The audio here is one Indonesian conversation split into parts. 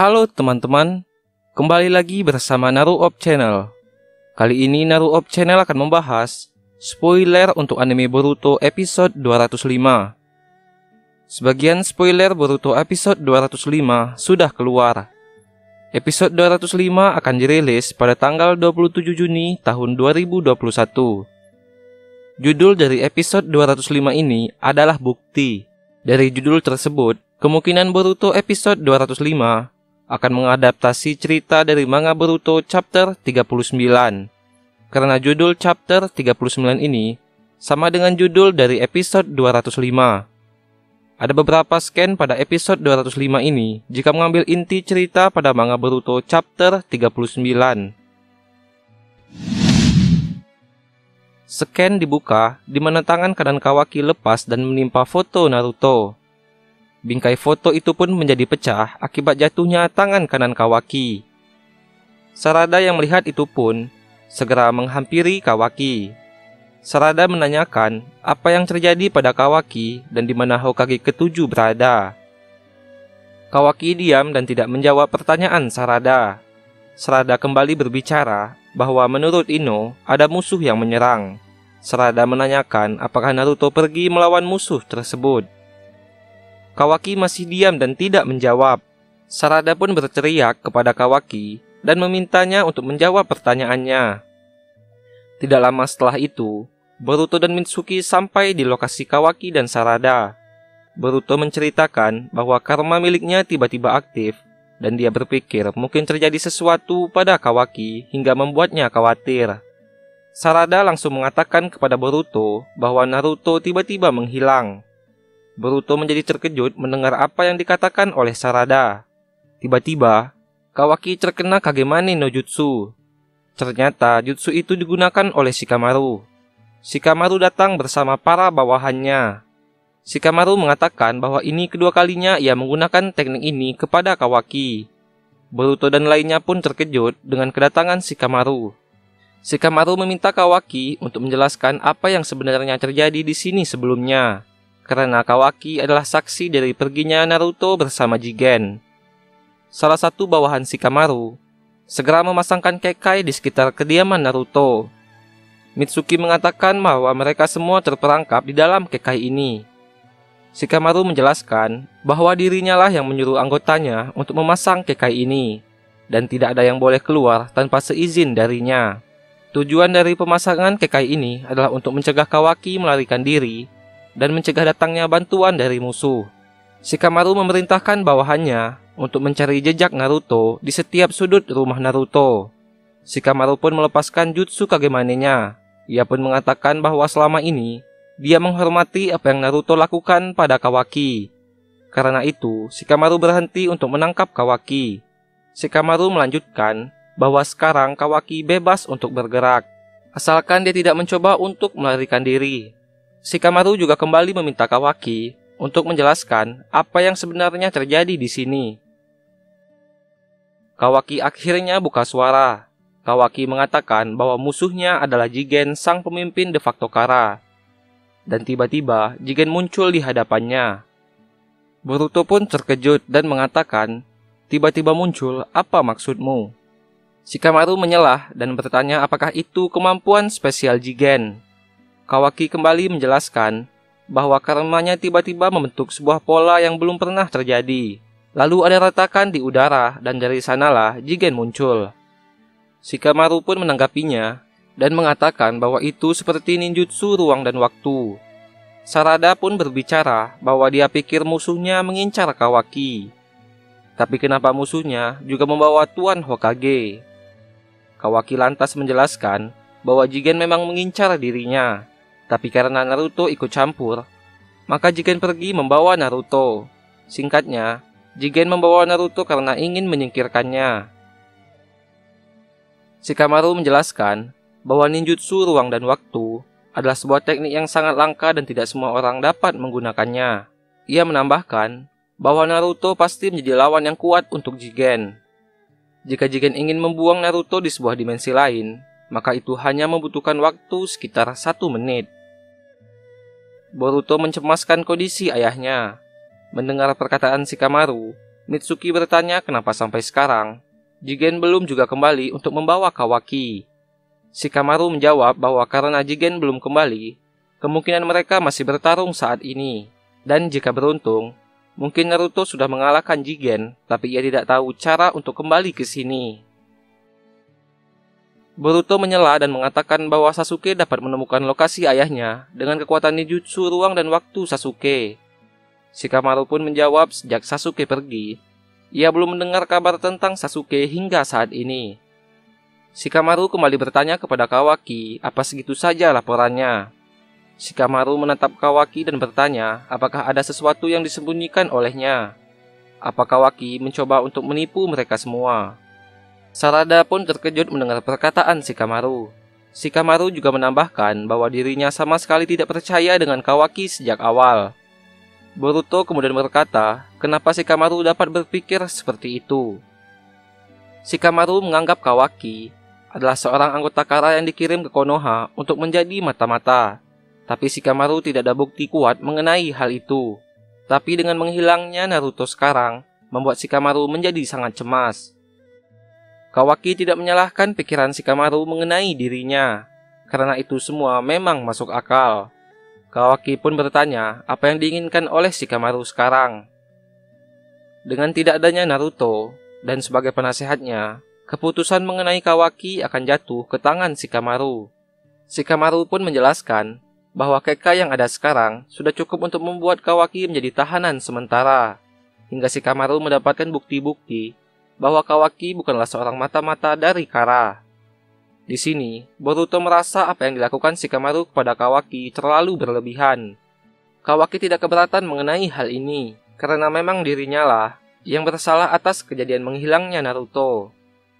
Halo teman-teman, kembali lagi bersama Naruop Channel. Kali ini Naruop Channel akan membahas spoiler untuk anime Boruto episode 205. Sebagian spoiler Boruto episode 205 sudah keluar. Episode 205 akan dirilis pada tanggal 27 Juni tahun 2021. Judul dari episode 205 ini adalah Bukti. Dari judul tersebut, kemungkinan Boruto episode 205 akan mengadaptasi cerita dari manga Boruto chapter 39. Karena judul chapter 39 ini sama dengan judul dari episode 205. Ada beberapa scan pada episode 205 ini jika mengambil inti cerita pada manga Boruto chapter 39. Scan dibuka di mana tangan kanan Kawaki lepas dan menimpa foto Naruto. Bingkai foto itu pun menjadi pecah akibat jatuhnya tangan kanan Kawaki. Sarada yang melihat itu pun segera menghampiri Kawaki. Sarada menanyakan apa yang terjadi pada Kawaki dan di mana Hokage ke-7 berada. Kawaki diam dan tidak menjawab pertanyaan Sarada. Sarada kembali berbicara bahwa menurut Ino ada musuh yang menyerang. Sarada menanyakan apakah Naruto pergi melawan musuh tersebut. Kawaki masih diam dan tidak menjawab. Sarada pun berteriak kepada Kawaki dan memintanya untuk menjawab pertanyaannya. Tidak lama setelah itu, Boruto dan Mitsuki sampai di lokasi Kawaki dan Sarada. Boruto menceritakan bahwa karma miliknya tiba-tiba aktif dan dia berpikir mungkin terjadi sesuatu pada Kawaki hingga membuatnya khawatir. Sarada langsung mengatakan kepada Boruto bahwa Naruto tiba-tiba menghilang. Boruto menjadi terkejut mendengar apa yang dikatakan oleh Sarada. Tiba-tiba, Kawaki terkena Kagemane no Jutsu. Ternyata jutsu itu digunakan oleh Shikamaru. Shikamaru datang bersama para bawahannya. Shikamaru mengatakan bahwa ini kedua kalinya ia menggunakan teknik ini kepada Kawaki. Boruto dan lainnya pun terkejut dengan kedatangan Shikamaru. Shikamaru meminta Kawaki untuk menjelaskan apa yang sebenarnya terjadi di sini sebelumnya. Karena Kawaki adalah saksi dari perginya Naruto bersama Jigen. Salah satu bawahan Shikamaru segera memasangkan kekai di sekitar kediaman Naruto. Mitsuki mengatakan bahwa mereka semua terperangkap di dalam kekai ini. Shikamaru menjelaskan bahwa dirinya lah yang menyuruh anggotanya untuk memasang kekai ini, dan tidak ada yang boleh keluar tanpa seizin darinya. Tujuan dari pemasangan kekai ini adalah untuk mencegah Kawaki melarikan diri dan mencegah datangnya bantuan dari musuh. Shikamaru memerintahkan bawahannya untuk mencari jejak Naruto di setiap sudut rumah Naruto. Shikamaru pun melepaskan jutsu Kagemanenya. Ia pun mengatakan bahwa selama ini dia menghormati apa yang Naruto lakukan pada Kawaki. Karena itu, Shikamaru berhenti untuk menangkap Kawaki. Shikamaru melanjutkan bahwa sekarang Kawaki bebas untuk bergerak, asalkan dia tidak mencoba untuk melarikan diri. Shikamaru juga kembali meminta Kawaki untuk menjelaskan apa yang sebenarnya terjadi di sini. Kawaki akhirnya buka suara. Kawaki mengatakan bahwa musuhnya adalah Jigen, sang pemimpin de facto Kara. Dan tiba-tiba Jigen muncul di hadapannya. Boruto pun terkejut dan mengatakan, "Tiba-tiba muncul, apa maksudmu?" Shikamaru menyelah dan bertanya apakah itu kemampuan spesial Jigen. Kawaki kembali menjelaskan bahwa karmanya tiba-tiba membentuk sebuah pola yang belum pernah terjadi. Lalu ada retakan di udara dan dari sanalah Jigen muncul. Shikamaru pun menanggapinya dan mengatakan bahwa itu seperti ninjutsu ruang dan waktu. Sarada pun berbicara bahwa dia pikir musuhnya mengincar Kawaki. Tapi kenapa musuhnya juga membawa Tuan Hokage? Kawaki lantas menjelaskan bahwa Jigen memang mengincar dirinya. Tapi karena Naruto ikut campur, maka Jigen pergi membawa Naruto. Singkatnya, Jigen membawa Naruto karena ingin menyingkirkannya. Shikamaru menjelaskan bahwa ninjutsu ruang dan waktu adalah sebuah teknik yang sangat langka dan tidak semua orang dapat menggunakannya. Ia menambahkan bahwa Naruto pasti menjadi lawan yang kuat untuk Jigen. Jika Jigen ingin membuang Naruto di sebuah dimensi lain, maka itu hanya membutuhkan waktu sekitar 1 menit. Boruto mencemaskan kondisi ayahnya. Mendengar perkataan Shikamaru, Mitsuki bertanya kenapa sampai sekarang Jigen belum juga kembali untuk membawa Kawaki. Shikamaru menjawab bahwa karena Jigen belum kembali, kemungkinan mereka masih bertarung saat ini. Dan jika beruntung, mungkin Naruto sudah mengalahkan Jigen, tapi ia tidak tahu cara untuk kembali ke sini. Boruto menyela dan mengatakan bahwa Sasuke dapat menemukan lokasi ayahnya dengan kekuatan ninjutsu ruang dan waktu Sasuke. Shikamaru pun menjawab sejak Sasuke pergi, ia belum mendengar kabar tentang Sasuke hingga saat ini. Shikamaru kembali bertanya kepada Kawaki apa segitu saja laporannya. Shikamaru menatap Kawaki dan bertanya apakah ada sesuatu yang disembunyikan olehnya. Apa Kawaki mencoba untuk menipu mereka semua? Sarada pun terkejut mendengar perkataan Shikamaru. Shikamaru juga menambahkan bahwa dirinya sama sekali tidak percaya dengan Kawaki sejak awal. Boruto kemudian berkata, kenapa Shikamaru dapat berpikir seperti itu? Shikamaru menganggap Kawaki adalah seorang anggota Kara yang dikirim ke Konoha untuk menjadi mata-mata. Tapi Shikamaru tidak ada bukti kuat mengenai hal itu. Tapi dengan menghilangnya Naruto sekarang, membuat Shikamaru menjadi sangat cemas. Kawaki tidak menyalahkan pikiran Shikamaru mengenai dirinya, karena itu semua memang masuk akal. Kawaki pun bertanya apa yang diinginkan oleh Shikamaru sekarang. Dengan tidak adanya Naruto dan sebagai penasehatnya, keputusan mengenai Kawaki akan jatuh ke tangan Shikamaru. Shikamaru pun menjelaskan bahwa Keka yang ada sekarang sudah cukup untuk membuat Kawaki menjadi tahanan sementara, hingga Shikamaru mendapatkan bukti-bukti bahwa Kawaki bukanlah seorang mata-mata dari Kara. Di sini, Boruto merasa apa yang dilakukan Shikamaru kepada Kawaki terlalu berlebihan. Kawaki tidak keberatan mengenai hal ini, karena memang dirinya lah yang bersalah atas kejadian menghilangnya Naruto.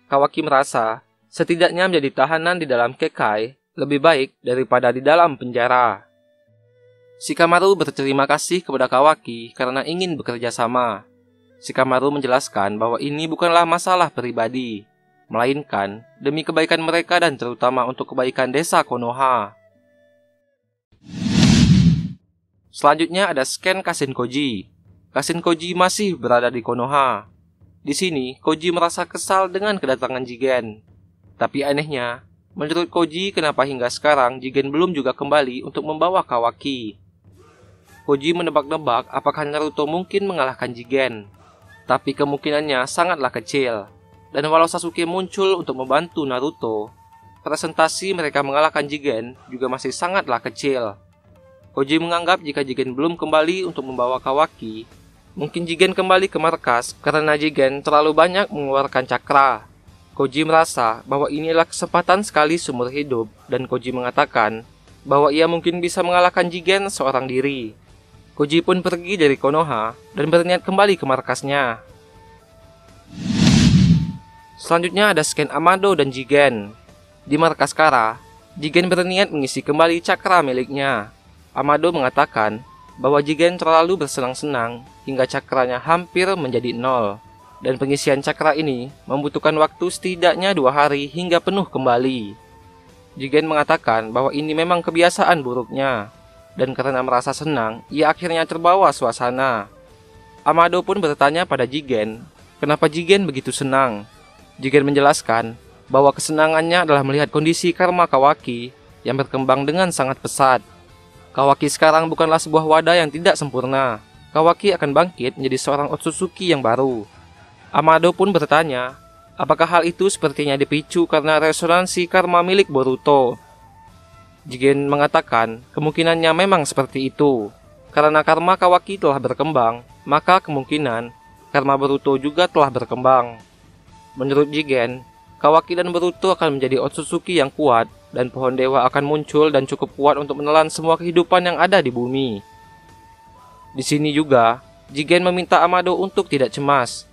Kawaki merasa setidaknya menjadi tahanan di dalam Kekai lebih baik daripada di dalam penjara. Shikamaru berterima kasih kepada Kawaki karena ingin bekerja sama. Shikamaru menjelaskan bahwa ini bukanlah masalah pribadi, melainkan demi kebaikan mereka dan terutama untuk kebaikan desa Konoha. Selanjutnya ada scan Kashin Koji. Kashin Koji masih berada di Konoha. Di sini, Koji merasa kesal dengan kedatangan Jigen. Tapi anehnya, menurut Koji kenapa hingga sekarang Jigen belum juga kembali untuk membawa Kawaki. Koji menebak-nebak apakah Naruto mungkin mengalahkan Jigen. Tapi kemungkinannya sangatlah kecil. Dan walau Sasuke muncul untuk membantu Naruto, presentasi mereka mengalahkan Jigen juga masih sangatlah kecil. Koji menganggap jika Jigen belum kembali untuk membawa Kawaki, mungkin Jigen kembali ke markas karena Jigen terlalu banyak mengeluarkan cakra. Koji merasa bahwa inilah kesempatan sekali seumur hidup dan Koji mengatakan bahwa ia mungkin bisa mengalahkan Jigen seorang diri. Koji pun pergi dari Konoha dan berniat kembali ke markasnya. Selanjutnya ada scan Amado dan Jigen. Di markas Kara, Jigen berniat mengisi kembali cakra miliknya. Amado mengatakan bahwa Jigen terlalu bersenang-senang hingga cakranya hampir menjadi nol. Dan pengisian cakra ini membutuhkan waktu setidaknya 2 hari hingga penuh kembali. Jigen mengatakan bahwa ini memang kebiasaan buruknya. Dan karena merasa senang, ia akhirnya terbawa suasana. Amado pun bertanya pada Jigen, kenapa Jigen begitu senang? Jigen menjelaskan bahwa kesenangannya adalah melihat kondisi karma Kawaki yang berkembang dengan sangat pesat. Kawaki sekarang bukanlah sebuah wadah yang tidak sempurna. Kawaki akan bangkit menjadi seorang Otsutsuki yang baru. Amado pun bertanya, apakah hal itu sepertinya dipicu karena resonansi karma milik Boruto? Jigen mengatakan kemungkinannya memang seperti itu. Karena karma Kawaki telah berkembang, maka kemungkinan karma Boruto juga telah berkembang. Menurut Jigen, Kawaki dan Boruto akan menjadi Otsutsuki yang kuat dan pohon dewa akan muncul dan cukup kuat untuk menelan semua kehidupan yang ada di bumi. Di sini juga, Jigen meminta Amado untuk tidak cemas.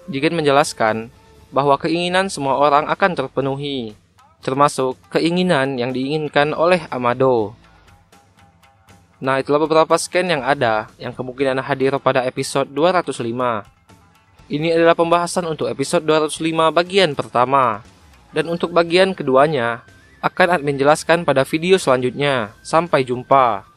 Jigen menjelaskan bahwa keinginan semua orang akan terpenuhi, termasuk keinginan yang diinginkan oleh Amado. Nah, itulah beberapa scan yang ada yang kemungkinan hadir pada episode 205. Ini adalah pembahasan untuk episode 205 bagian pertama. Dan untuk bagian keduanya, akan admin jelaskan pada video selanjutnya. Sampai jumpa.